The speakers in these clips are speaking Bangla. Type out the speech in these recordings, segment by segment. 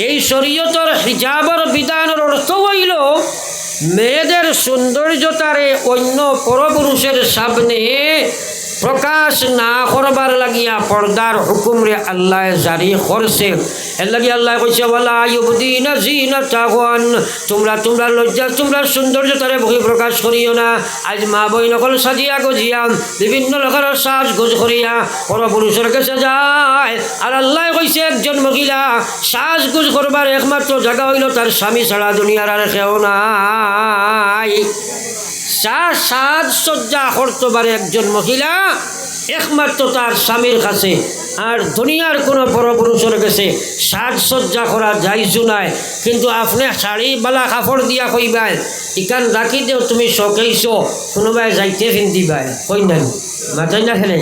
এই শরীয়তর হিজাবর বিধানের অর্থ হইল মেয়েদের সৌন্দর্যতারে অন্য পরপুরুষের সামনে প্রকাশ না করবার লাগিয়া পর্দার হুকুমরে আল্লাহ জারি করছে। এর লাগি আল্লাহ কইছে ওয়ালা ইউবদিনা জিনাতাহুন, তোমরা লজ্জা তোমরা সৌন্দর্যতারে বহি প্রকাশ করিও না। আজ মা বই নকল সাজিয়া গজিয়া বিভিন্ন লোকের সাজগোজ করিয়া পরপুরুষের কাছে যায়। আর আল্লাহ কইছে একজন মহিলা সাজগোজ করবার একমাত্র জায়গা হইল তার স্বামী ছাড়া দুনিয়ার আর কেউ নাই। সাজসজ্জা করতে পারে একজন মহিলা একমাত্র তার স্বামীর কাছে, আর দুনিয়ার কোনো পরপুরুষের কাছে সাজসজ্জা করা যাইছু নাই। কিন্তু আপনি শাড়ি বালা কাপড় দিয়া কইবাই ইকান রাখি দেও তুমি শোকেইছ, কোনোবাই যাইতে পিন্ধিবাই কই নাই মাথায় না খেলে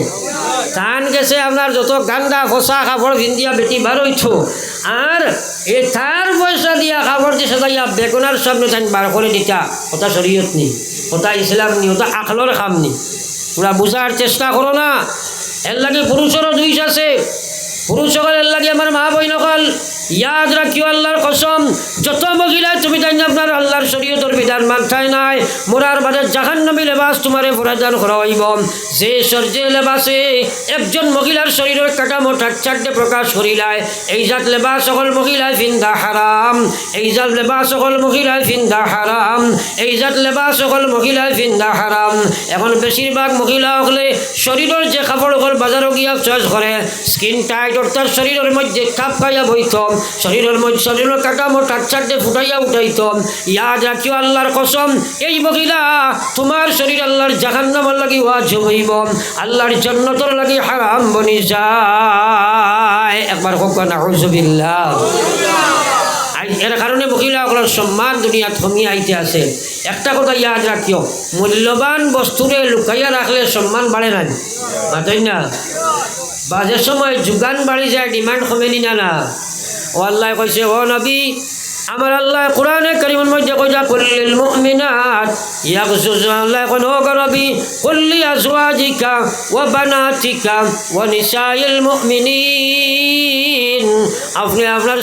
টান গেছে আপনার যত গান্দা ফসা কাপড় পিন্ধিয়া বেটি বার হইছ, আর এ তার পয়সা দিয়া কাপড় দিয়ে সাজাইয়া বেগুনার সামনে টাইম বার করে দিতা। ওটা শরীয়ত নি, ওটা ইসলাম নি, ওটা আকলর কাম নি। তোমরা বুঝার চেষ্টা করো না। এর লাগে পুরুষেরও দুইশ আছে, পুরুষ সকল এর লাগে আমার মা বই নকল ইয়াদ রাখিও আল্লাহর কসম, যত মহিলা তুমি তাই আপনার আল্লাহর শরীয়তের বিধান মানতাই নাই, মোরার বাদে জাহান্নামী লেবাস তোমারে পরিধান করা হইব। যে লেবাসে একজন মহিলার শরীরের কাঠামো টাকচাটে প্রকাশ করিলায়, এই জাত লেবাস সকল মহিলায় ফিন্দা হারাম, এই জাত লেবাস সকল মহিলায় ফিন্দা হারাম, এই জাত লেবাস সকল মহিলায় ফিন্দা হারাম। এখন বেশিরভাগ মহিলা হলে শরীরের যে কাপড় সকল বাজারও গিয়া চয়েস করে স্কিন টাইট, অর্থাৎ শরীরের মধ্যে কাপ খাইয়া বইতম, শরীরের মধ্যে শরীরের কাঠামো টাকচাটে ফুটাইয়া উঠাইতম। ইয়াদ রাখিও আল্লাহর কসম, এই মহিলা তোমার শরীর আল্লাহর জাহান্নামের লাগি ওয়াজিব হইব, আল্লাহর জান্নাতের লাগি হারাম বনি যায়। একবার হোক নাউযুবিল্লাহ। এর কারণে মহিলাগুলোর সম্মান দুনিয়া থমিয়ে আইতে আছে। একটা কথা ইয়াদ রাখিও, মূল্যবান বস্তুরে লুকাইয়া রাখলে সম্মান বাড়ে না, বাড়েই না। বাজের সময় যোগান বাড়ি যায়, ডিমান্ড কমেনি না না। ও আল্লাহ কইছে ও নবী, আমার আল্লাহ কোরআনে কারীমের মধ্যে কইয়া কুল্লিল মুমিনাত ইয়াগযুজনা, আল্লাহ কোন ও নবী কুল্লি আজওয়াজিকা ওয়া বানাতিকা ওয়া নিসাইল মুমিনিন, আপনি আপনার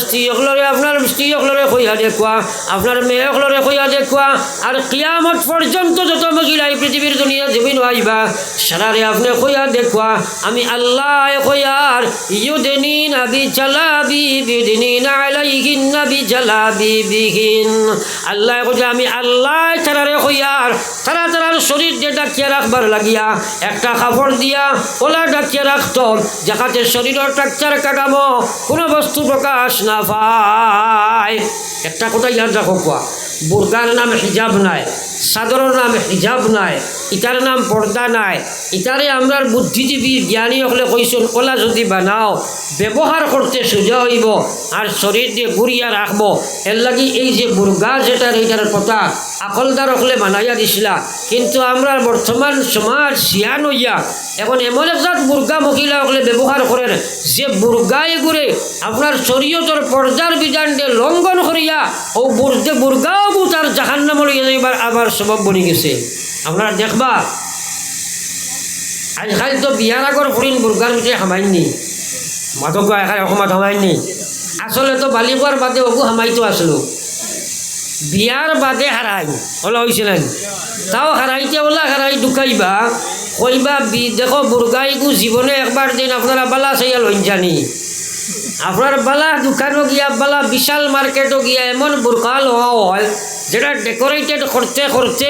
স্ত্রীগুলোরে কইয়া দেখুয়া, আপনার মেয়েগুলোরে কইয়া দেখুয়া, আর কিয়ামত পর্যন্ত যত মহিলা এই পৃথিবীর দুনিয়া জমিন আইবা সারারে আপনি কইয়া দেখুয়া আমি আল্লাহ কইয়ার ইউদনিনা বিজালাবি বিদিনিনা আলাইহিন্না বিজালাবিবিহিন, আল্লাহ কইয়া আমি আল্লাহ তারারে কইয়ার তারার শরীর যে ডাকিয়া রাখবার লাগিয়া একটা কাপড় দিয়া ওলা ডাকিয়া রাখত, যাতে শরীরের টাকচার কাটামো কোনো বস্তু প্রকাশ না পায়। একটা কথা ইয়াদ রাখো, কোয়া বুরকার নাম হিজাব নাই, চাদরের নাম হিজাব নাই, ইটার নাম পর্দা নাই। ইটারে আমরার বুদ্ধিজীবী জ্ঞানী হলে কইসুন ওলা যদি বানাও ব্যবহার করতে সোজা হইব আর শরীর দিয়ে ঘুরিয়া রাখবো। এর লাগি এই যে বুর্গা যেটার এইটার কথা আকলদার হলে বানাইয়া দিছিলা, কিন্তু আমরা বর্তমান সমাজ শিয়ান হইয়া এখন এমন একজাত বুর্গা মহিলা হলে ব্যবহার করেন যে বুর্গায় ঘুরে আপনার শরীয়তের পর্দার বিধানকে লঙ্ঘন করিয়া ও বুর্গাও তার জাহান্নাম লইয়া যাইবার আবার সবব বনি গেছে। আপনারা দেখবা আজকাল তো বিয়ার আগর ফুরিন বুর্গার ভিতরে হামাইনি, মাদক এখানে অসমত হামাইনি, আসলে তো বালিবার বাদে অগু হামাইতো আসলো, বিয়ার বাদে হারাই ওলা হয়েছে না, তাও হারাইতে ওলা হারাই ঢুকাইবা কইবা দেখো বুর্গাইগু জীবনে একবার দিন আপনারা বালা চাইয়া লইন জানি, আপনার বালা দোকানও গিয়া বালা বিশাল মার্কেটও গিয়া এমন বুর্কা লওয়া হয় যেটা ডেকোরেটেড করতে করতে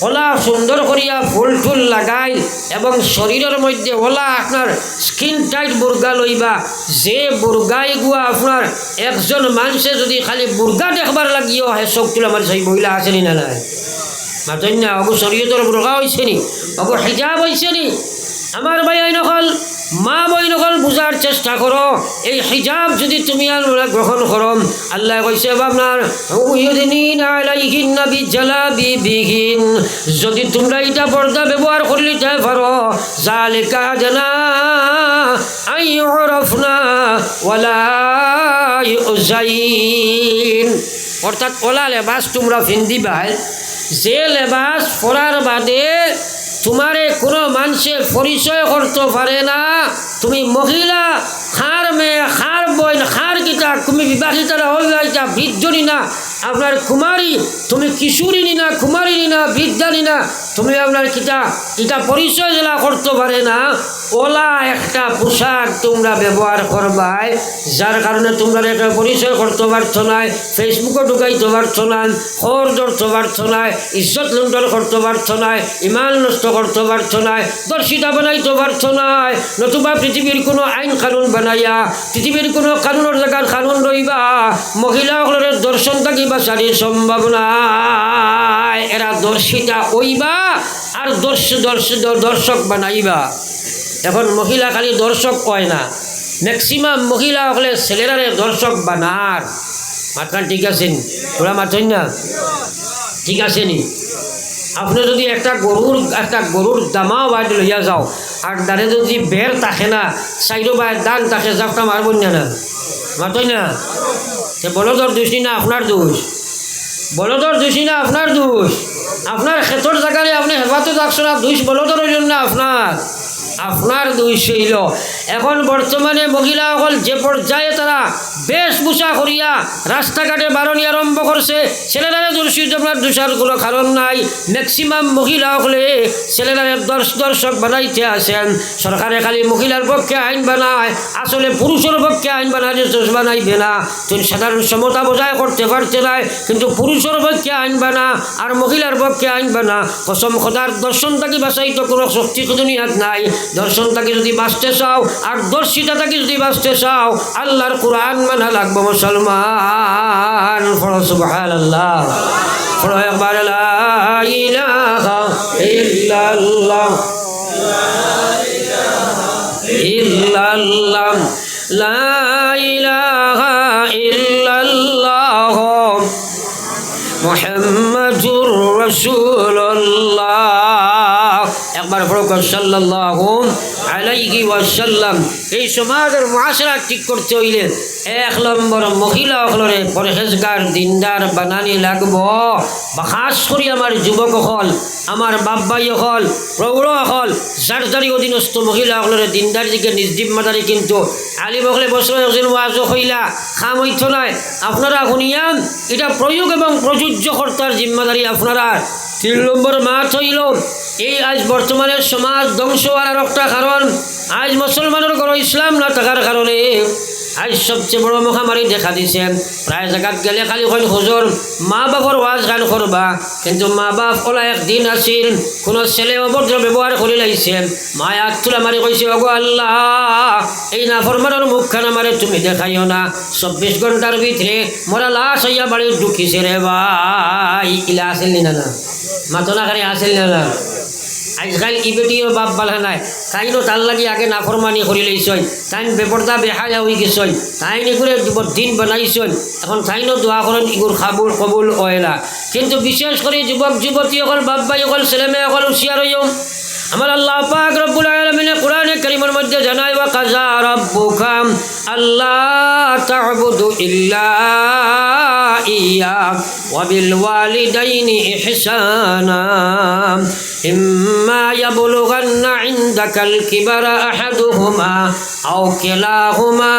ওলা সুন্দর করিয়া ফুল টুল লাগাই এবং শরীরের মধ্যে ওলা আপনার স্কিন টাইট বুর্গা লইবা, যে বুর্গাই গুয়া আপনার একজন মানুষে যদি খালি বুর্গা দেখবার লাগিও হয় চোখ তুলে আমার সেই মহিলা আসেনি না নাই মাতন না, অগু শরীয়তের বুর্গা হয়েছে নি, অগু হিজাব হয়েছে নি। আমার ভাই নকল মা বই নকল বুঝার চেষ্টা করো, এই হিজাব যদি তুমি আর গ্রহণ করো, আল্লাহ কইছে আপনার যদি তোমরা এটা পর্দা ব্যবহার করলে পারো জালিকা জানা আইয়ুরফনা ওয়ালা ইউজাইন, অর্থাৎ ওলা লেবাস তোমরা ফিন্দিবা যে লেবাস পরার বাদে তোমারে কোনো মানুষে পরিচয় করতে পারে না, তুমি মহিলা খার মেয়ে খার বইন খার কিতা তুমি বিবাহিতারা হয়ে যাইতা বৃদ্ধ না আপনার কুমারী, তুমি কিশোরী না কুমারী না বৃদ্ধা না, তুমি আপনার কিটা পরিচয় জেলা করতে পারে না, ওলা একটা পোশাক তোমরা ব্যবহার করবাই, যার কারণে তোমরা একটা পরিচয় করতে পারছো না, ফেসবুকে ঢুকাইতে পারছো না, খর ধরতে পারছো না, ইজ্জত লুণ্ঠন করতে পারছো না, ইমান নষ্ট করতে পারছো না, দর্শিতা বানাইতে পারছো না, নতুবা পৃথিবীর কোনো আইন কানুন বানাইয়া পৃথিবীর কোনো কানুনের জায়গার কানুন রইবা মহিলাসকলের দর্শন থাকি বাঁচারির সম্ভাবনা, এরা দর্শিতা হইবা আর দর্শক বানাইবা। এখন মহিলা খালি দর্শক কয় না, ম্যাক্সিমাম মহিলা হলে ছেলেরারে দর্শক বানার। মাত্রা ঠিক আছেন? ওরা মাত্রই না ঠিক আছে নি? আপনি যদি একটা গরুর দামাও বাইরে লইয়া যাও আর দাঁড়ে যদি বের থাকে না, সাইডো বাই দান থাকে, জাপটা মারবেন না, মাত্রই না? সে বলদর দোষ না আপনার দোষ, বলদর দোষ না আপনার দোষ, আপনার ক্ষেতর জায়গায় আপনি হেফাজত রাখছেন না, দোষ বলদর হইলেন না আপনার দোষ হইল। এখন বর্তমানে মহিলাসকল যে পর্যায়ে তারা বেশভূষা করিয়া রাস্তাঘাটে বারণী আরম্ভ করছে, ছেলেরা দর্শিত আপনার দোষার কোনো কারণ নাই। ম্যাক্সিমাম মহিলাসকলে ছেলেরা দর্শক বানাইতে আসেন। সরকারে খালি মহিলার পক্ষে আইন বানায়, আসলে পুরুষের পক্ষে আইন বানাইলে দোষ বানাইবে না, তুমি সাধারণ সমতা বজায় করতে পারতে নাই, কিন্তু পুরুষের পক্ষে আইন বানা আর মহিলার পক্ষে আইন বানা। কসম খোদার দর্শন থাকি বাঁচাই তো কোনো শক্তি দুনিয়াত নাই। দর্শন থাকি যদি বাঁচতে চাও আর দর্শিতা থাকি যদি বাঁচতে চাও, আল্লাহর কোরআন মানা লাগবে মুসলমান। পড়ো সুবহানাল্লাহ, পড়ো একবার লা ইলাহা ইল্লাল্লাহ ইল্লাল্লাহ লা ইলাহা ইল্লাল্লাহ মুহাম্মাদুর রাসূলুল্লাহ। একবার পড়ো সাল্লাল্লাহু আলাইহি ওয়াসাল্লাম। এই সমাজের মুআশারা ঠিক করতে হইলে 1 নম্বর মহিলা হলরে পরহেজগার দিনদার বানানি লাগব। খাস করে আমার যুবক হল, আমার বাব্বাই হল, প্রৌঢ় হল, যার অধীনস্থ মহিলা হলরে দিনদার দিকে নিজদিব মাদারি, কিন্তু আলিম হলে বছর একজন ওয়াজ হইলা খাম হইত নাই। আপনারা শুনিয়াম এটা প্রয়োগ এবং প্রযোজ্য কর্তার জিম্মাদারি আপনারা। 3 নম্বর মাছ হইল এই আজ বর্তমানের সমাজ ধ্বংস হওয়ার একটা কারণ, আজ মুসলমানের ঘর ইসলাম না থাকার কারণে আজ সবচেয়ে বড় মহামারী দেখা দিছে। প্রায় জায়গাত গেলে খালি কইন হুজুর মা বাপর ওয়াজ গান করবা, কিন্তু মা বাপ ওলা একদিন আসিল কোনো ছেলে অভদ্র ব্যবহার করে লাইছে, মায় আগ তুলা মারি কইছে ওগো আল্লাহ এই নাফরমানের মুখখান আমারে তুমি দেখাইও না, 24 ঘন্টার ভিতরে মোরা লাশ হইয়া বাড়ি ঢুকিছে রে ভাই। ইলা আসেল না মাতনা খালি আসেল না। আজকাল ই বেটিও বাপ বালা নাই, তাইনও তার লাগি আগে নাফরমানি করি লইছই, তাইন বেপর্দা বেহায়া হয়ে গেছই, তাইন এগুলো দিন বানাইছই, এখন তাইনও দোয়া করেন ইগুর খাবুল কবুল হয় না। কিন্তু বিশেষ করে যুবক যুবতী অকল বাপ ভাই অকল ছেলে মেয়ে অকল হুঁশিয়ার হইও। আমার আল্লাহ পাক রব্বুল আলামিন কোরআনে কারীমের মধ্যে জানায় ওয়া কাযা রাব্বুকা আল্লা তা'বুদু ইল্লা ইয়া ওয়া বিল ওয়ালিদাইনি ইহসানা ইম্মা ইয়াবলুগান্না ইনদাকাল কিবারা আহাদুহুমা আও কিলাহুমা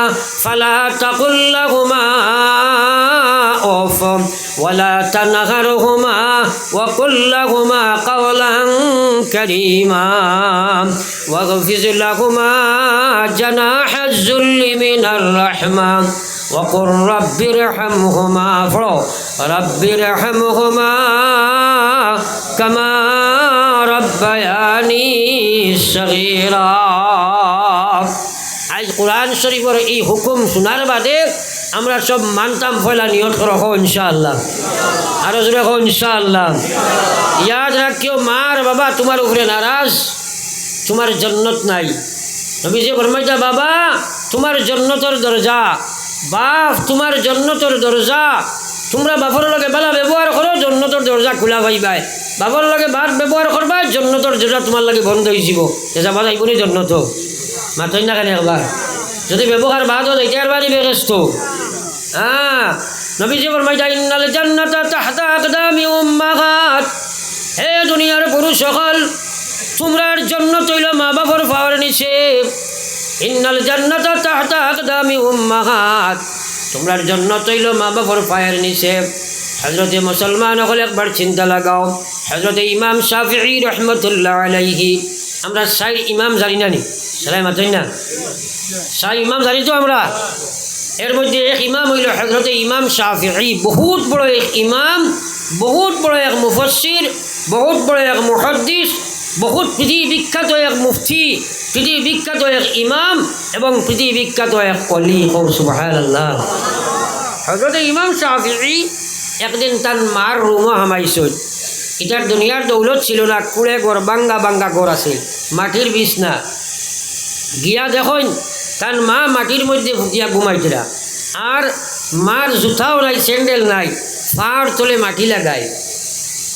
ফালা তাকুল লাহুমা উফ ওয়ালা তানহারহুমা ওয়া কুল লাহুমা কাওলান কারীমা واغفر لهما جناح الذل من الرحمة وقل رب ارحمهما رب ارحمهما كما ربياني صغيرا। আজ কোরআন শরীফের এই হুকুম শোনার বাদে আমরা সব মানতাম ফলা নিয়ত রাখো ইনশাআল্লাহ, আরো জোরে রাখো ইনশাআল্লাহ। ইয়াদ রাখিও মার বাবা তোমার উপরে নারাজ, তোমার জন্নত নাই। নবীজি ফরমাইতা বাবা তোমার জন্নতর দরজা, বাপ তোমার জন্নতর দরজা, তোমরা বাপর লগে বেলা ব্যবহার করো জন্নতর দরজা খোলা পাইবাই, বাপর লগে বাদ ব্যবহার করবা জন্নতর দরজা তোমার লাগে বন্ধ হয়ে যাব, এসা বাদ আইবনি জন্নত মাতই না কেন একবার যদি ব্যবহার বাদ হয় এটার বাড়ি ব্যস্ত। নবীজি ফরমাইতা ইন্নাল জান্নাতা তাহতা আকদামি উম্মাহাত, হে দুনিয়ার পুরুষ সকল তোমরার জন্নত হইল মা বাবার পাওয়ার নিচে। ইন্নাল জান্নাতা তাহতা আকদামি উম্মাহাত, তোমরার জন্য তৈল মা বাবার পায়ের নিচে। হজরতে মুসলমান হলে একবার চিন্তা লাগাও, হজরতে ইমাম শাফিঈ রহমতুল্লাহ আলাইহি, আমরা সাই ইমাম জানি না নি, সালাই মাত্র না সাই ইমাম জানি তো আমরা। এর মধ্যে এক ইমাম হইল হজরতে ইমাম শাফিঈ, বহুত বড় এক ইমাম, বহুত বড় এক মুফাসসির, বহুত বড় এক মুহাদ্দিস, বহুত পৃথিবী বিখ্যাত এক মুফতি, পৃথিবী বিখ্যাত এক ইমাম এবং পৃথিবী বিখ্যাত এক ওলি। সুবহানাল্লাহ। হজরতে ইমাম শাফিঈ একদিন তার মার রুমও হামাইছিল। এটার দুনিয়ার দৌলত ছিল না, কুড়ে ঘর, বাঙ্গা বাঙ্গা ঘর আছে, মাটির বিছনা। গিয়া দেখুন তার মা মাটির মধ্যে ফুটিয়া ঘুমাইছিলা, আর মার জুতাও নাই, স্যান্ডেল নাই, পার তলে মাটি লাগায়।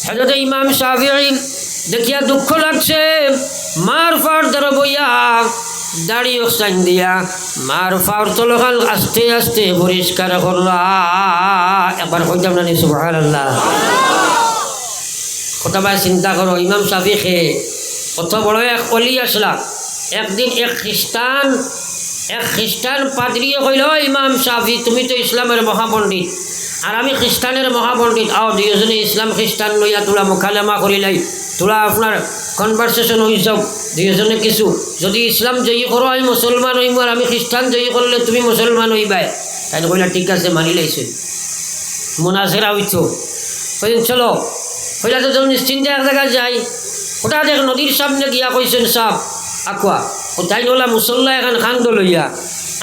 হযরতে ইমাম শাফিঈ দেখিয়া দুঃখ লাগছে, মার পার ধরে বইয়া দাড়ি ওসাইন দিয়া মার পার তলখান আস্তে আস্তে পরিষ্কার করলা। একবার কইতাম না সুবহানাল্লাহ। কথা চিন্তা করো, ইমাম শাফিঈ কত বড় এক ওলি আসলা। একদিন এক খ্রিস্টান পাদ্রীয়ে কইল, ইমাম শাফিঈ তুমি তো ইসলামের মহাপণ্ডিত আর আমি খ্রিস্টানের মহাপণ্ডিত, আও দুইজনে ইসলাম খ্রিস্টান লইয়া তোলা মুখালেমা করিলাই, তোলা আপনার কনভারসেশন হয়ে যাও দুইজনে কিছু। যদি ইসলাম জয়ী করো আমি মুসলমান হইব, আর আমি খ্রিস্টান জয়ী করলে তুমি মুসলমান হইবাই। তাই কইলা ঠিক আছে, মানি লাইছে। মোনাজেরা হইতো, কইলেন চলো। কইলা তো তুমি নিশ্চিন্তে এক জায়গায় যাই। হঠাৎ এক নদীর সামনে গিয়া কইছেন সাপ আকুয়া, ও তাই ওলা মুসল্লা এখন খান্দ লইয়া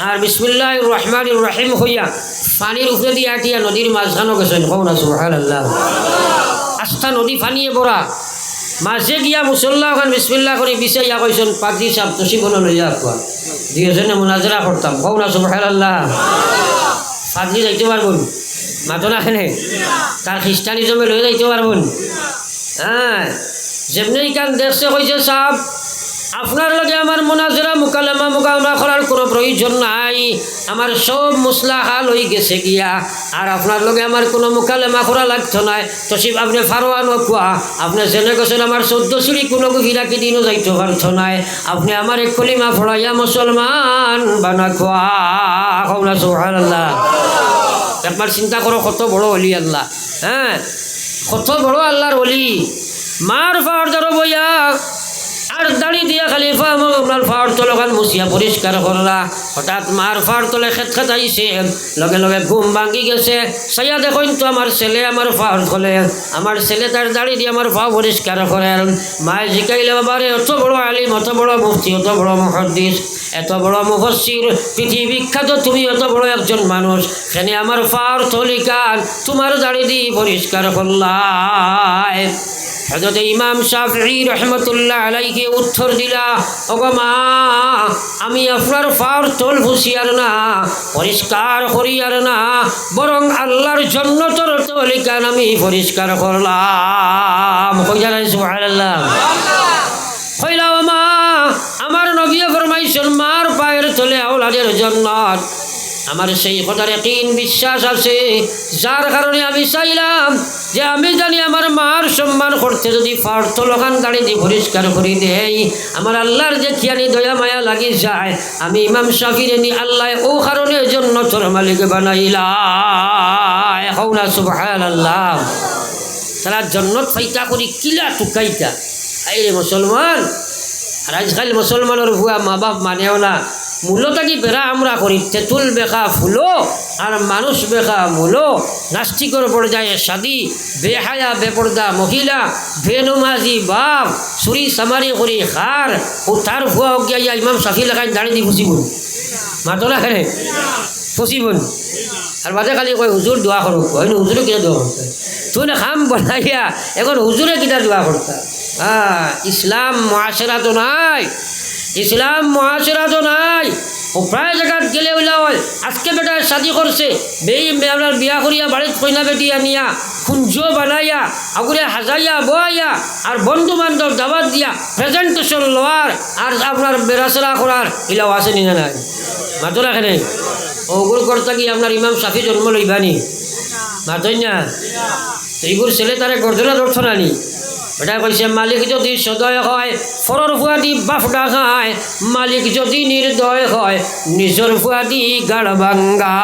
আর বিসমিল্লাহির রহমানির রহিম হইয়া পানির উপরে দিয়ে আটিয়া নদীর মাঝখানো গেছেন। কও না সুবহানাল্লাহ। আস্থা নদী পানিয়ে ভরা, মাঝে গিয়া মুসল্লা ওখান বিসমিল্লাহ করে বিছাইয়া কইছেন পাদ্রী সাপ তসি বলো লইয়া আকুয়া। দুইজনে মোনাজারা করতাম। কও না সুবহানাল্লাহ। পাদ্রী যাইতে পারবেন মাতো না এখানে, তার খ্রিস্টানিজমে লয়ে যাইতে পারবেন। হ্যাঁ, যেমনি কান দেখছে কইছে সাপ আপনার লগে আমার মোনাজারা মুকালেমা মুকামা করার কোনো প্রয়োজন নাই, আমার সব মুসলাহা লই গেছে গিয়া, আর আপনার লগে আমার কোনো মুকালেমা করা লাগতো নাই। তো শিব আপনি ফারোয়ান কুয়া, আপনি জেনে গেছেন আমার 14 সিঁড়ি কোনো গভীরাকি দিনও যাইতে পারতো নাই, আপনি আমার এক কলিমা ফড়াইয়া মুসলমান বানা খোয়া। কওনা সুবহানাল্লাহ। একবার চিন্তা করো কত বড় ওলি আল্লাহ। হ্যাঁ, কত বড় আল্লাহর ওলি। মার ফাওয়ার ধরো বইয়া আর দাড়ি দিয়া খালি আপনার ফাওয়ার তলখান মুছিয়া পরিষ্কার করলা। হঠাৎ মার ফাওয়ার তলে খেত আইছে, লগে লগে ঘুম ভাঙি গেছে। সাইয়া দেখুন তো আমার ছেলে আমার ফাওয়ার খোলে, আমার ছেলে তার দাড়ি দিয়ে আমার ফাও পরিষ্কার করে। মায়ে শিখাইলে বাবারে অত বড় আলিম, অত বড় মুফতি, অত বড় মুহাদ্দিস, এত বড় মুফাসসির, পৃথিবী বিখ্যাত তুমি এত বড় একজন মানুষ, সেখানে আমার ফাওয়ার তলিকান তোমার দাড়ি দিয়ে পরিষ্কার করলাই। হযরত ইমাম শাফিঈ রহমতুল্লাহ আলাইহি উত্তর দিলা, ওগো মা আমি আপনার ফাওয়ার তল ফুসিয়ার না, পরিষ্কার করিয়ার না, বরং আল্লাহর জান্নাতের তলিকান আমি পরিষ্কার করলাম। কইলা সুবহানাল্লাহ। কইলা ও মা আমার নবী ফরমাইছেন মার পায়ের তলে আওলাদের জান্নাত। আমার সেই কথার ইয়াকিন বিশ্বাস আছে, যার কারণে আমি চাইলাম যে আমি জানি আমার মার সম্মান করতে যদি ফাওয়ার তলখান দাড়ি দিয়ে পরিষ্কার করে দেই, আমার আল্লাহর যে খিয়ানি দয়া মায়া লাগি যায়, আমি ইমাম শাফিঈ নি আল্লাহ ও কারণে জান্নাতের মালিক বানাইলা। কওনা সুবহানাল্লাহ। তারা জান্নাত ফাইতা করি কিলা টুকাইতা। এই মুসলমান, আর আজকাল মুসলমানের ভুয়া মা বাপ মানেও না। মূলত কি বেড়া আমরা করি, তেঁতুল বেখা ফুলো আর মানুষ বেখা মূলো। নাস্তিকর পর্যায়ে সাদি, বেহায়া বেপর্দা মহিলা, বেনমাজি বাপ, চুরি চামারি কৰি খার, ও তার ভুয়া গিয়া ইমাম শাফিঈ লেখায় দাঁড়ি দি ফুচিবন মাতলা খেলে ফুচিবন। আর বাদে খালি কয় হুজুর দোয়া করুক। হয়নি হুজুরে কিনা দোয়া করতে, তুই না খাম বনাইয়া এখন হুজুরে কিনা দোয়া করতা। হ্যাঁ, ইসলাম মুআশারা তো নাই, ইসলাম মুআশারা তো নাই। ও প্রায় জায়গাত গেলে ওইলা হয় আজকে বেটা শাদি করছে, আপনার বিয়া করিয়া বাড়িত কইনা বেটি আনিয়া কুঞ্জ বানাইয়া আগুরে হাজাইয়া বয়াইয়া আর বন্ধু বান্ধব দাবাত দিয়া প্রেজেন্টেশন লওয়ার আর আপনার বেড়াচেরা করার ইলাও আছে নি না নাই মাতলা এখানে। ওগুলো করতে কি আপনার ইমাম শাফিঈ জন্ম লইবানি মাতই না? এইগুর ছেলে তারে গর্জনা ধরছ না নি? এটা কইছে মালিক যদি সদয় হয় ফরর ফুয়াদি বাফডা খায়, মালিক যদি নির্দয় হয় নিজর ফুয়াদি গাড় ভাঙ্গা।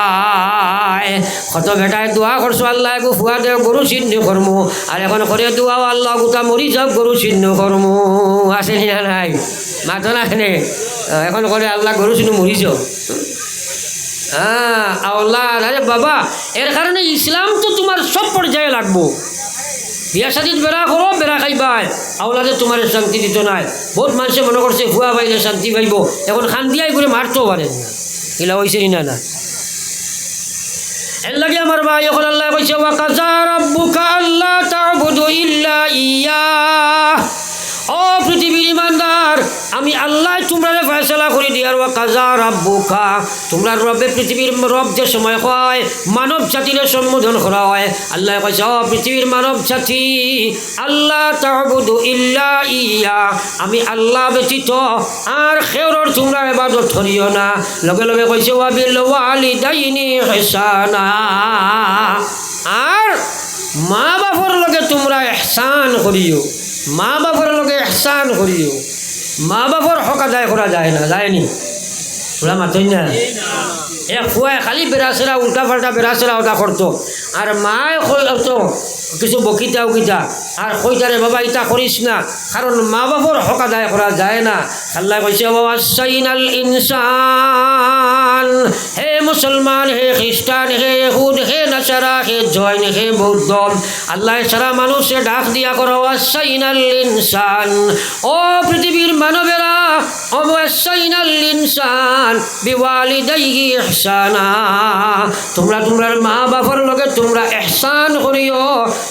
নাই কত বেটায় দোয়া করছো আল্লাহ একু ফুয়া দেও গরু চিহ্ন কর্ম আর এখন করে দোয়াও আল্লাহ গোটা মরি যাও গরু চিহ্ন কর্ম আছে না নাই মাথো না এখানে এখন করে আল্লাহ গরু চিহ্ন মরি যাও আল্লাহ আরে বাবা এর কারণে ইসলাম তো তোমার সব পর্যায়ে লাগবো বিয়া শাদিত বেড়া করো বেড়া খাইবাই আওলাদে তোমার শান্তি দিত নাই বহুত মানুষে মনে করছে ফুয়া পাইলে শান্তি পাইব এখন খান দিয়াই করে মারতেও পারেন না এলা হয়েছে না না এর লাগে আমার ভাই এখন আল্লাহ কইছে ওয়া কাযা রাব্বুকা আল্লা তা'বুদু ইল্লা ইয়্যাহ ও পৃথিবীর ইমানদার আমি আল্লাহ তোমরা ফয়সালা করে দিয়ার ওয়া কাযা রাব্বুকা তোমরা রবে পৃথিবীর রব যে সময় হয় মানব জাতির সম্বোধন করা হয় আল্লাহ কইছে ও পৃথিবীর মানব জাতি আল্লাহ তা'বুদু ইল্লা ইয়্যা আমি আল্লাহ ব্যতীত আর খেউরর তোমরা ইবাদত করিও না লগে লগে কইছে ওয়া বিল ওয়ালিদাইনি ইহসানা আর মা বাবার লগে তোমরা ইহসান করিও মা বাবার লগে ইহসান করিও মা বাবার হক আদায় করা যায় না যায়নি ওরা মাতই না এক ফুয়ায় খালি বেড়াচেরা উল্টা পাল্টা বেড়াচেরা ওটা করতো আর মায় তো কিছু বকিতা উকিতা আর কইতারে বাবা ইটা করিস না কারণ মা বাবার হক আদায় করা যায় না আল্লাহ কইছে ওয়াসাইনাল ইনসান হে মুসলমান হে খ্রিস্টান হে ইহুদ হে নাসারা হে জৈন হে বৌদ্ধ আল্লাহ সারা মানুষে ডাক দিয়া করো ওয়াসাইনাল ইনসান ও পৃথিবীর মানবেরা ওয়াসাইনাল ইনসান বিওয়ালিদাইহি ইহসানা তোমরা তোমার মা বাবার লগে তোমরা ইহসান করিও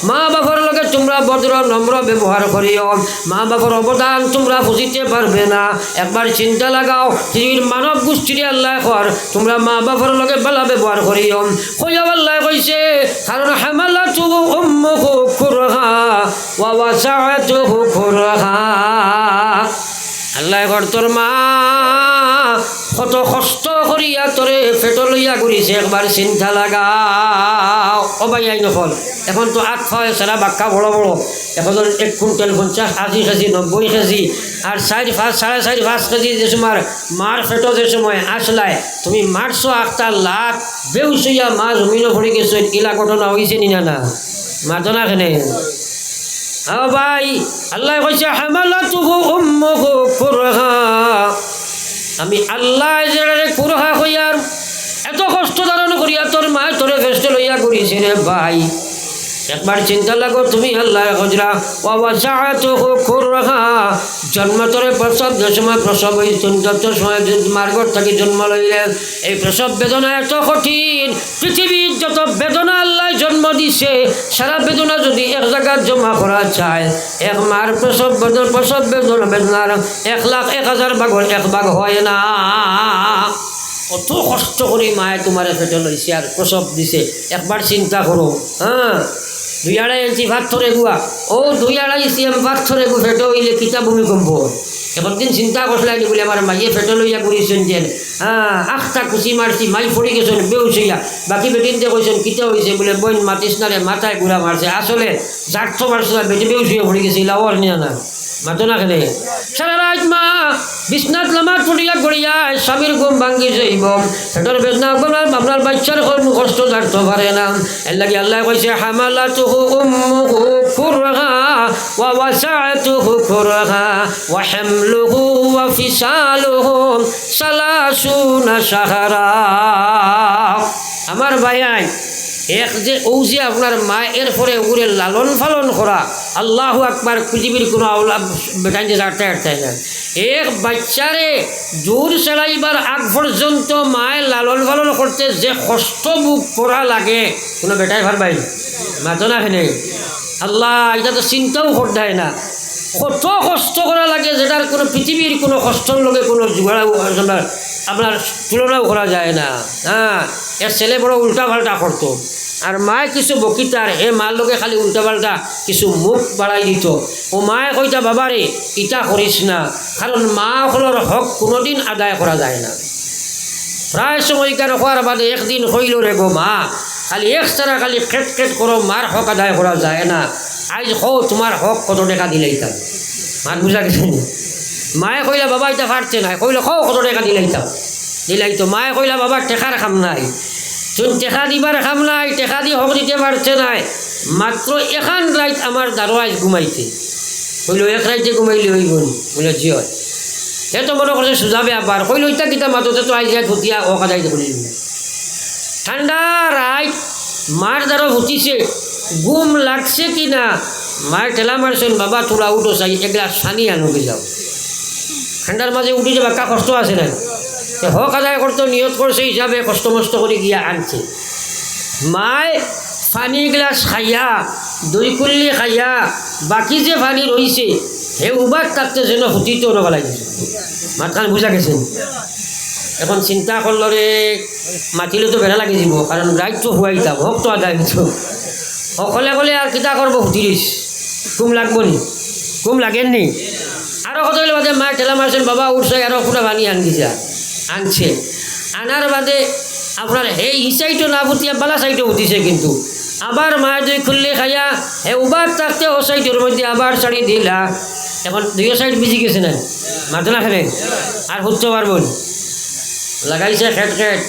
মা বাবার লগে তোমরা ভদ্র নম্র ব্যবহার করিও মা বাবার অবদান তোমরা বুঝিতে পারবে না একবার চিন্তা লাগাও পৃথিবীর মানব গোষ্ঠীর আল্লাহ কর তোমরা মা বাবার লগে ভালো ব্যবহার করিও কইয়া আল্লাহ কইছে কারণ হামালাতুহু উম্মুহু কুরহা ওয়া ওয়াসাআতুহু কুরহা আল্লাহ কর তোর মা কত কষ্ট করিয়া তোরে পেট লইয়া ঘুরিছে একবার চিন্তা লাগাও ও ভাই আই নকল এখন তো 8 ছয় সারা বাক্কা বড় বড় এখন 1 কুইন্টাল 50 80 কেজি 90 কেজি আর 4-5 4.5 কেজি যে সময় মার পেটো যে সময় আসলায় তুমি মারছো 8 লাখ বেউসইয়া মা জমিনও পড়ে গেছো ইলা ঘটনা হয়েছে নি না মাতো না কেনে ভাই আল্লাহ কইছে হামালাতুহু উম্মুহু কুরহা আমি আল্লাহ যে কুরহা হইয়ার এত কষ্ট ধারণ করিয়া তোর মা তোরে ফেস্ট লইয়া করিছে রে ভাই একবার চিন্তা লাগো তুমি আল্লাহ হজরা ওয়াসাআতুহু কুরহা জন্ম তোরে প্রসব যে সময় প্রসব হইতুন যত সময় মার্গর থাকি জন্ম লইলে এই প্রসব বেদনা এত কঠিন পৃথিবীর যত বেদনা আল্লাহ জন্ম দিছে সারা বেদনা যদি এক জায়গায় জমা করা চায় এক মার প্রসব বেদনার 1,01,000 ভাগর 1 ভাগ হয় না কত কষ্ট করে মায়ে তোমার পেটে লইছে আর প্রসব দিছে একবার চিন্তা করো 2-2.5 ইঞ্চি পাথরে গুয়া ও 2-2.5 সিএম পাথরে গু ফেটো হইলে কিতা ভূমিকম্প একদিন চিন্তা করছিলাম বলে আমার মাইয়ে ফেটো লইয়া করেছেন যেন আখটা কুচি মারছি মাই পড়ে গেছেন বেউছিয়া বাকি বেটিন যে কইছেন কিতা হয়েছে বলে বইন মাতিস না রে মাথায় গুড়া মারছে আসলে জার্থ মারছে বেটি বেউছিয়া পড়ে গেছে লাওয়ার নিয়ে না মাতো না খেলে সারা রাত মা বিছনাত লামাত পড়িয়া গড়িয়া স্বামীর ঘুম ভাঙ্গি যাইব পেটের বেদনা আপনার বাচ্চার কষ্ট জানতে পারে না এর লাগে আল্লাহ কইছে হামালাতুহু উম্মুহু কুরহা ওয়া ওয়াসাআতুহু কুরহা ওয়া হামলুহু ওয়া ফিসালুহু 30 শাহরা আমার ভাইয়াই এক যে ও যে আপনার মা এর পরে উড়ে লালন পালন করা আল্লাহু আকবার পৃথিবীর কোনো আওলা বেটাই যে যাতে না এক বাচ্চারে জোর চালাইবার আগ পর্যন্ত মায়ের লালন পালন করতে যে কষ্ট বুক করা লাগে কোনো বেটাই ভাববাই মাতো না খেলে আল্লাহ এটা তো চিন্তাও করতে না কত কষ্ট করা লাগে যেটার কোনো পৃথিবীর কোনো কষ্টর লগে কোনো জোগাড়াও আপনার তুলনাও করা যায় না এর ছেলে বড় উল্টা পাল্টা করতো আর মায়ে কিছু বকিতার হে মার লগে খালি উল্টা পাল্টা কিছু মুখ বাড়াই দিত ও মায়ে কইতা বাবারে ইটা করিস না কারণ মা হলোর হক কোনোদিন আদায় করা যায় না প্রায় সময় কেন হওয়ার বাদে একদিন হইল রে গো মা খালি একসারা খালি খেট খেট করো মার হক আদায় করা যায় না আজ হো তোমার হক কত টাকা দিলেইতাম মার বুঝা গেছে মায়ে কইলা বাবা এটা পারছে না কইলে কও কত টাকা দিলাইতো মায়ে কইলা বাবা টেকার খাম নাই তুই টেকা দিবার খাম নাই, টেকা দিয়ে হক দিতে পারছে নাই, মাত্র এখান রাইত আমার দারোয়াজ ঘুমাইতে কইল, এক রাইতে ঘুমাইলে হইব নি? বলে জি হয়। সে তো মনে করছে সুজাবে আবার কইল, ইটা কিতা মাততে তো আইজ ভুতিয়া ও কাদাইতে বলি ঠান্ডা রাইত মার দ্বারা ভুতিছে, ঘুম লাগছে কি না, মায়ের ঠেলা মারছেন, বাবা তোরা উঠো চাই এক গ্লাস পানি আনুকে যাও। ঠান্ডার মাঝে উঠে যাবে, একা কষ্ট আছে না, হক আদায় করতে নিয়ত করছে হিসাবে কষ্ট মষ্ট করে গিয়া আনছে। মায় পানি গ্লাস খাইয়া, দই কুল্লি খাইয়া, বাকি যে পানি রয়েছে হে উবার থাকতে যেন হুতিতেও নবা লাগিছে। মাতখান বুঝা গেছেন? এখন চিন্তা করলো রে, মাতিলে তো বেড়া লাগি যাব, কারণ রাইত তো হুয়াইতাম, হক তো আদায় হইত, সকলে কলে আর কিতা করবো হুতিরিস, ঘুম লাগবো নি? ঘুম লাগেন নি? আরও কত হইলে বাদে মায়ের ঠেলা মারছেন, বাবা উঠছে আরও পুরা পানি আনগিছা আনছে। আনার বাদে আপনার এই সাইডও না বুতিয়া বালা সাইডও উঠিছে, কিন্তু আবার মায়ের দুই খুললে খাইয়া হে উবার থাকতে ও সাইডের মধ্যে আবার ছাড়ি দিলা। এখন দুই সাইড বিজি গেছে না, মারতে না খেলে আর হুঁচতে পারবেন, লাগাইছে খেট খেট।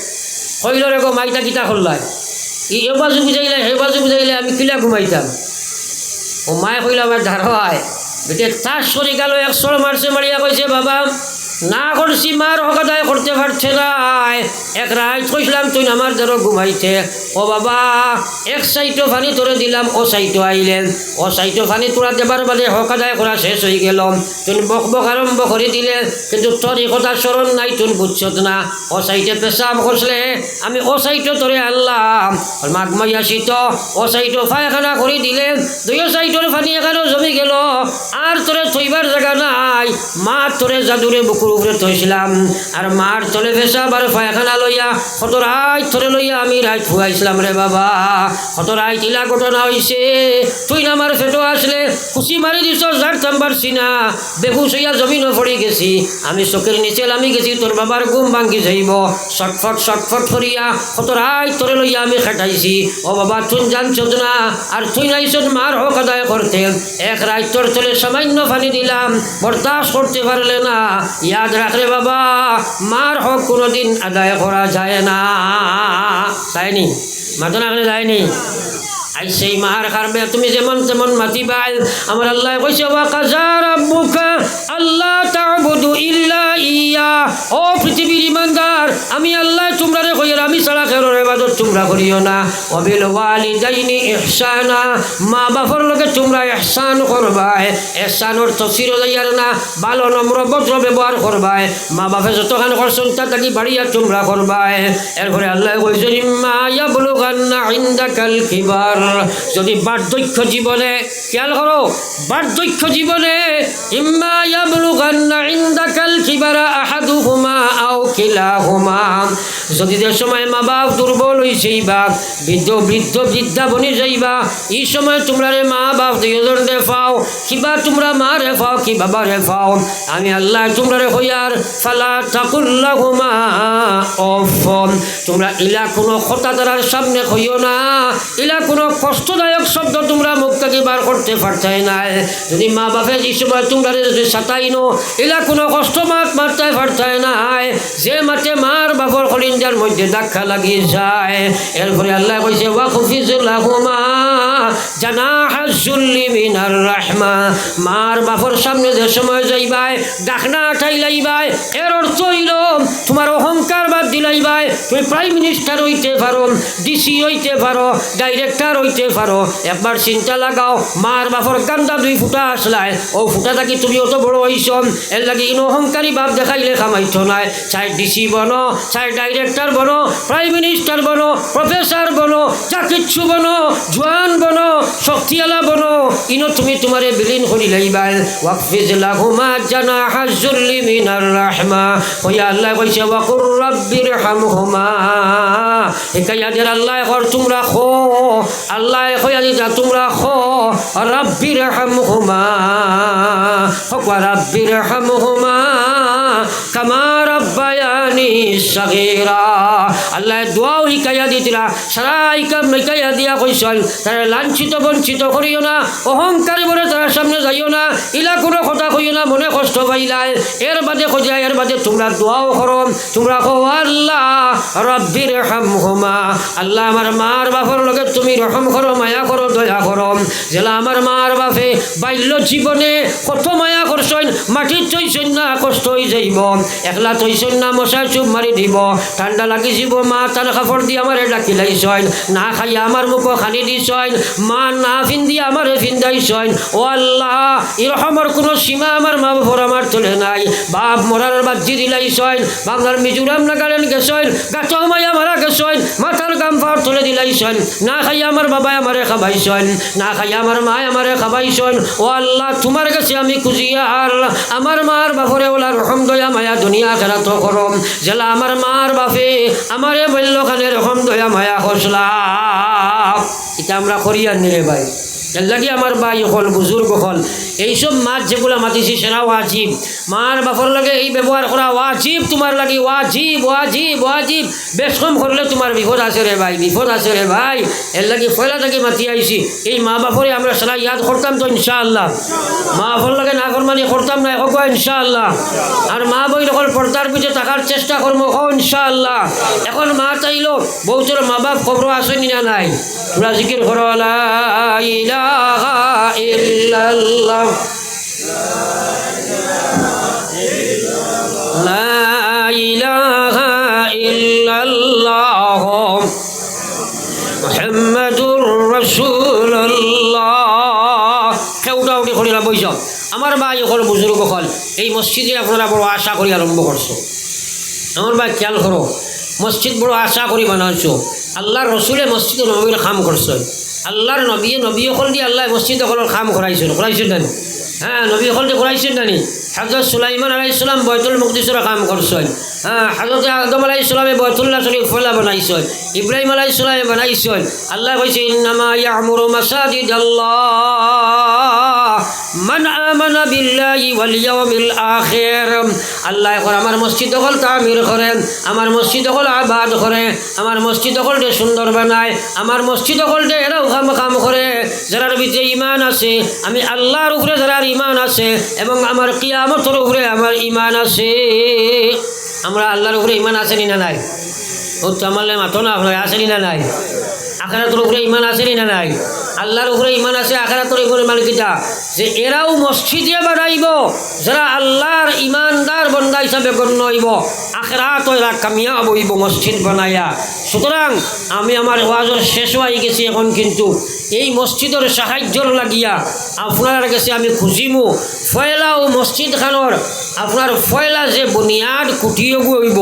কইল রে গো মাইটা কিতা করলাই, ই এ বাজু বুঝাইলে হে বাজু বুঝাইলে আমি কিলা ঘুমাইতাম। ও মায়ে কইল আমার ধারায় বেটে তাস করে গেল, এক সর মারছে, মারিয়া কইছে বাবা না করছি, মার হক আদায় করতে পারছে না, এক রাত কইছিলাম তুই আমার ধরো ঘুমাইতে, ও বাবা এক সাইডও পানি তোরে দিলাম, ও সাইডও আইলেন, ও সাইডও পানি তোরা দেবার বাদে হক আদায় করা শেষ হয়ে গেল, তুই বক বক আরম্ভ করে দিলে, কিন্তু তোর এই কথা স্মরণ নাই, তুই বুঝছত না। ও সাইডে পেশাব করছিলে, আমি ও সাইডও তোরে আনলাম, মাঘ মাইয়া শীত ও সাইডও পায়খানা করে দিলেন, দুই সাইডের পানি এখানেও জমে গেল, আর তোরে থইবার জায়গা নাই, মা তোরে জাদুরে বুকুর উপরে থইছিলাম, আর মার তলে পেশাব আর পায়খানা লইয়া কত রাত ধরে লইয়া আমি রাত ফুয়াইছিলাম রে বাবা, কত রাত ইলা ঘটনা হয়েছে, তুই না আমার ফেটো আসলে খুশি মারি দিছ, জারতাম পারছি না, বেহুশ হইয়া জমিনও পড়ে গেছি, আমি চোখের নিচে নামি গেছি, তোর বাবার ঘুম ভাঙ্গি যাইব, শটফট করিয়া কত রাত ধরে লইয়া আমি খাটাইছি, ও বাবা তুই জানছ না, আর তুই নাইছ মার হক আদায় করতে, এক রাত তোর চলে সামান্য পানি দিলাম, বরদাস্ত করতে পারলে না, ইয়াদ রাখলে বাবা মার হক কোনোদিন আদায় করা যায় না। যায়নি মাতো না, যায়নি আই সেই মার কারণে তুমি যেমন তেমন মাতিবাই। আমার আল্লাহ কইছে ওয়া কাযা রাব্বুকা আল্লাহ তা'বুদু ইল্লা ইয়া, ও পৃথিবীর ইমানদার আমি আল্লাহ তোমরারে কইরা আমি ছাড়া কারোর ইবাদত তোমরা করিও না, ওয়া বিল ওয়ালিদাইনি ইহসানা, মা বাবার লগে তোমরা ইহসান করবাই, ইহসানের তফসির যাইয়ার না, ভালো নম্র ভদ্র ব্যবহার করবাই, মা বাপে যতখান করছেন তা তাকে বাড়িয়া তোমরা করবাই। এরপরে আল্লাহ কইছে ইম্মা ইয়াবলুগান্না ইনদাকাল কিবার, যদি বার্ধক্য জীবনে, খেয়াল করো বার্ধক্য জীবনে, ইম্মা ইয়াবলুগান্না ইনদাকাল কিবারা আহাদুহুমা আও কিলাহুমা, যদি যে সময় মা বাপ দুর্বল হইছে বা বৃদ্ধা বনি যাইবা, এই সময় তোমরা রে মা বাপ দুইজন রে পাও, কিবা তোমরা মা রে পাও কি বাবা রে পাও, আমি আল্লাহ তোমরা রে হইয়ার ফালা তাকুল্লাহুমা অফ, তোমরা ইলা কোনো কথা দ্বারার সামনে হইও না, ইলা কোনো কষ্টদায়ক শব্দ তোমরা মুখ থেকে বার করতে পারতে না, যদি মা বাপে এই সময় তোমরা যদি সাতাইনো ইলা কোনো কষ্ট মারতে পারতে না, যে মাঠে মার বাপর কলিঞ্জার মধ্যে ধাক্কা লাগিয়ে যায়। এরপরে আল্লাহ কইছে ওয়াকফিজ লাহুমা জানাহাজ যুল্লি মিনার রাহমা, মার বাপর সামনে যে সময় যাইবাই ডাকনা ঠাইলাইবাই, এর অর্থ হইল তোমার অহংকার বাদ দিলাইবাই, তুমি প্রাইম মিনিস্টার হইতে পারো, ডিসি হইতে পারো, ডাইরেক্টর হইতে পারো, একবার চিন্তা লাগাও মার বাপর গান্দা দুই ফুটা আসলাই, ও ফুটা থাকি তুমি অত বড় হইছ, এর লাগে ইন অহংকারী বাপ দেখাইলে খামাইছ নাই, চাই ডিসি বনো, চাই ডাইরেক্টর বনো, প্রাইম মিনিস্টার বনো, প্রফেসর বনো, যা কিচ্ছু বনো, জোয়ান বনো, শক্তিওয়ালা বনো, ইনো তুমি তোমারে বিলীন করি লাইবাই। ওয়াকফিজ লাহুমা জানাহাজ যুল্লি মিনার রাহমা, কইয়া আল্লাহ কইছে ওয়াকুর রাব্বির হামহুমা, একাইয়াদের আল্লাহ কর তোমরা খো, আল্লাহ কইয়া দিতা তোমরা খো রাব্বির হামহুমা, হক রাব্বির হামহুমা কামা রাব্বায়ানি সগীরা আল্লাহ দোয়াও শিকাইয়া দিতিলা সারা শিকাইয়া দিয়া কইসল তারা লাঞ্ছিত বঞ্চিত করিও না অহংকারী বলে তার সামনে যাইও না ইলা কোনো কথা কইও না মনে কষ্ট পাইলাই এর বাদে কইয়া এর বাদে তোমরা দোয়াও করো তোমরা কো আল্লাহ রব্বির হামহুমা আল্লাহ আমার মার বাপর লগে তুমি রহম করো মায়া করো দয়া করো জেলা আমার মার বাপে বাল্য জীবনে কত মায়া করছইন মাটির চইছইন না কষ্ট হয়ে যাইব একলা চইছইন না মশা চুপ মারি দিব ঠান্ডা লাগি যাব মা তার কাপড় দিয়ে আমারে ডাকি লাইছইন না খাইয়া আমার মুখ খালি দিছইন মা না ফিন্দি আমারে ফিন্দাইছইন ও আল্লাহ এই রহমের কোনো সীমা আমার মা বাপর আমার চলে নাই বাপ মরার বাজি দিলাইছইন বাংলার মিজোরাম নাগালেন গেছইন গাছও মায়া মারা গেছইন মাথার গাম পাওয়ার চলে দিলাইছইন না খাইয়া আমার বাবা আমারে খাবাইছইন না খাইয়া আমার মা আমারে খাবাইছইন ও আল্লাহ তোমার কাছে আমি খুঁজিয়া আর আমার মার বাপরে ওলা রহম দয়া মায়া দুনিয়া খেলাতো করম জেলা আমার মার বাপে আমারে বললখানে রহম দয়া মায়া খসলা এটা আমরা করিয়া নিলে ভাই এর লাগে আমার ভাই হল বুজুর্গ হল এইসব মাছ যেগুলো মাতিছি সেরা ওয়াজিব মার বাপর লাগে এই ব্যবহার করা ওয়াজিব তোমার লাগে ওয়াজিব ওয়াজিব ওয়াজিব বেশ কম করলে তোমার বিপদ আছে রে ভাই বিপদ আছে রে ভাই এর লাগে পয়লা থেকে মাতি আইছি এই মা বাপরে আমরা সারা ইয়াদ করতাম তো ইনশাআল্লাহ মা বাপর লাগে না করমানি করতাম না হোক ইনশাআল্লাহ আর মা বই যখন পর্দার পিছিয়ে থাকার চেষ্টা করবো হোক ইনশাআল্লাহ এখন মা চাইলো বউচর মা বাপ খবর আসেনি না নাই তোরা জিকির করো লা ইলাহা ইল্লাল্লাহ লা ইলাহা ইল্লাল্লাহ মুহাম্মাদুর রাসূলুল্লাহ কেউটা উঠে করিলা বইস আমার ভাই হল বুজুর্গ হল এই মসজিদে আপনারা বড় আশা করি আরম্ভ করছো আমার ভাই খেয়াল করো মসজিদ বড় আশা করি বানাইছো আল্লাহর রসুলে মসজিদ নবীর কাম করছো আল্লাহর নবী হল দিয়ে আল্লাহ মসজিদ হলের কাম করাইছেন জানি হ্যাঁ নবী হল দিয়ে করাইছেন জানি হযরত সুলাইমান আলাইহিস সালাম বাইতুল মুকদ্দিসের কাম করছেন হ্যাঁ হযরত আদম আলাইহিস সালামে বাইতুল্লাহ শরীফ ফলা বানাইছেন ইব্রাহিম আলাইহিস সালামে বানাইছেন আল্লাহ কইছে ইন্নামা ইয়ামুরু মাসাজিদাল্লাহ মান আমানা বিল্লাহি ওয়াল ইয়াউমিল আখির আল্লাহ কর আমার মসজিদ হল তামির করেন আমার মসজিদ হল আবাদ করে আমার মসজিদ হলটে সুন্দর বানায় আমার মসজিদ হলটে এরাও কাম করে যারার ভিতরে ঈমান আছে আমি আল্লাহর উপরে যারার ঈমান আছে এবং আমার কিয়ামতের উপরে আমার ঈমান আছে আমরা আল্লাহর উপরে ঈমান আছে না নাই ও তো আমালে মাতো না আপনার আছে না নাই আখিরাতের উপরে ঈমান আছে না নাই আল্লাহর উপরে ঈমান আছে আখিরাতের উপরে মালিকিটা যে এরাও মসজিদে বানাইব যারা আল্লাহর ঈমানদার বান্দা হিসাবে গণ্য হইব আখিরাত এরা কামিয়াব হইব মসজিদ বানাইয়া সুতরাং আমি আমার ওয়াজের শেষ হয়ে গেছি এখন কিন্তু এই মসজিদের সাহায্যর লাগিয়া আপনার কাছে আমি খুঁজিমু ফয়লা ও মসজিদ খানোর আপনার ফয়লা যে বুনিয়াদ কুটিয়গু হইব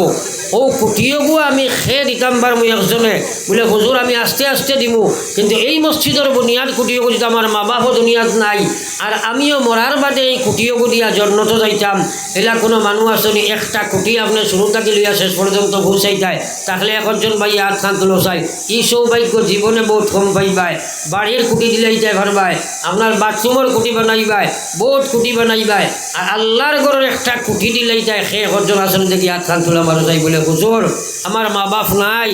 ও কুটিয়গু আমি খেয়ে দিতাম বার মুই একজনে বলে হুজুর আমি আস্তে আস্তে দিমু কিন্তু এই মসজিদের বুনিয়াদ কুটিয়গু যদি আমার মা বাপও দুনিয়াত নাই আর আমিও মরার বাদে এই কুটিয়গু দিয়া জন্নত যাইতাম এলা কোনো মানুষ আসনি একটা কুটি আপনি শুরু থাকি লইয়া শেষ পর্যন্ত পৌঁছাই যায় তাহলে একজন ভাই হাত খান তুলো চাই এই সৌভাগ্য জীবনে বহুত কম পাইবাই বাড়ির কুটি দিলাই যায় ভারবাই আপনার বাথরুমের কুটি বানাইবাই বহুত কুটি বানাইবাই আর আল্লাহর ঘরের একটা কুটি দিলাই যায় সে একজন আসন দেখি হাত খান তোলা মারো যাই বলে হুজুর আমার মা বাপ নাই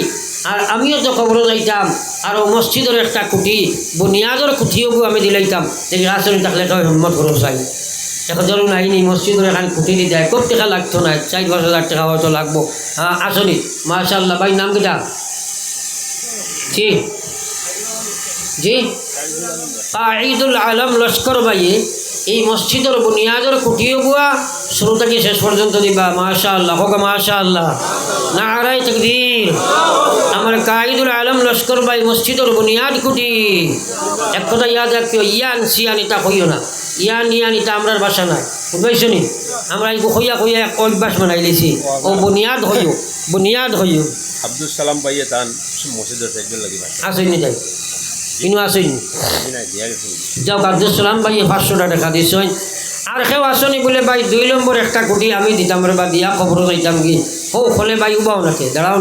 আর আমিও তো খবর যাইতাম আর মসজিদের একটা কুটি বুনিয়াদের কুটিও আমি দিলাইতাম দেখি আসন থাকলে তো হিম্মত করো চাই এখন ধরুন নাইনি মসজিদের এখান কুটি দি দেয় খুব টাকা লাগতো না 4-5 হাজার টাকা হয়তো লাগবো হ্যাঁ আসনি মাশাআল্লাহ ভাই নাম কিটা জি জি কাঈদুল আলম লস্কর ভাই এই মসজিদের বুনিয়াদের কুটিও গুয়া শুরু থেকে শেষ পর্যন্ত দিবা মাশাআল্লাহ হোক মাশাআল্লাহ নারাই তাকবীর আমার কাঈদুল আলম লস্কর ভাই মসজিদের বুনিয়াদ কুটি এক কথা ইয়াদ রাখিও ইয়ান সিয়ানিতা কইও না ইয়ান ইয়ানিতা আমরার ভাষা নাই বুঝবাইছো নি আমরা এই কইয়া কইয়া এক অভ্যাস বানাই লেছি ও বুনিয়াদ হইও আব্দুল সালাম ভাইয়ে তান মসজিদের সাইডে লাগিবা আসেনি তাই ইনু আসেনি যাও আব্দুল সালাম ভাই 500 টাকা দিছেন আর কেউ আসনি বলে ভাই 2 নম্বর একটা কুটি আমি দিতাম রে বা দিয়া খবর যাইতাম কি ও ফলে ভাই উবাও নাকি দাঁড়াও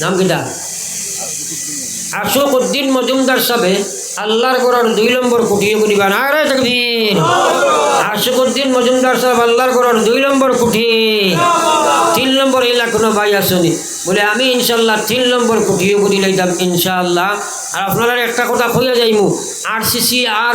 নাম কিটা আশুকুদ্দিন মজুমদার সাহেব আল্লাহর ঘরের 2 নম্বর কুটিয়ে করিবা নারে তাকবীর আশিকুদ্দিন মজুমদার সাহেব আল্লাহর ঘরের 2 নম্বর কুঠি 3 নম্বর এলা কোনো ভাই আসুনি বলে আমি ইনশাল্লাহ 3 নম্বর কুঠিও বুঝি লাইতাম ইনশাআল্লাহ। আর আপনারা একটা কথা কইয়া যাইমু RCC আর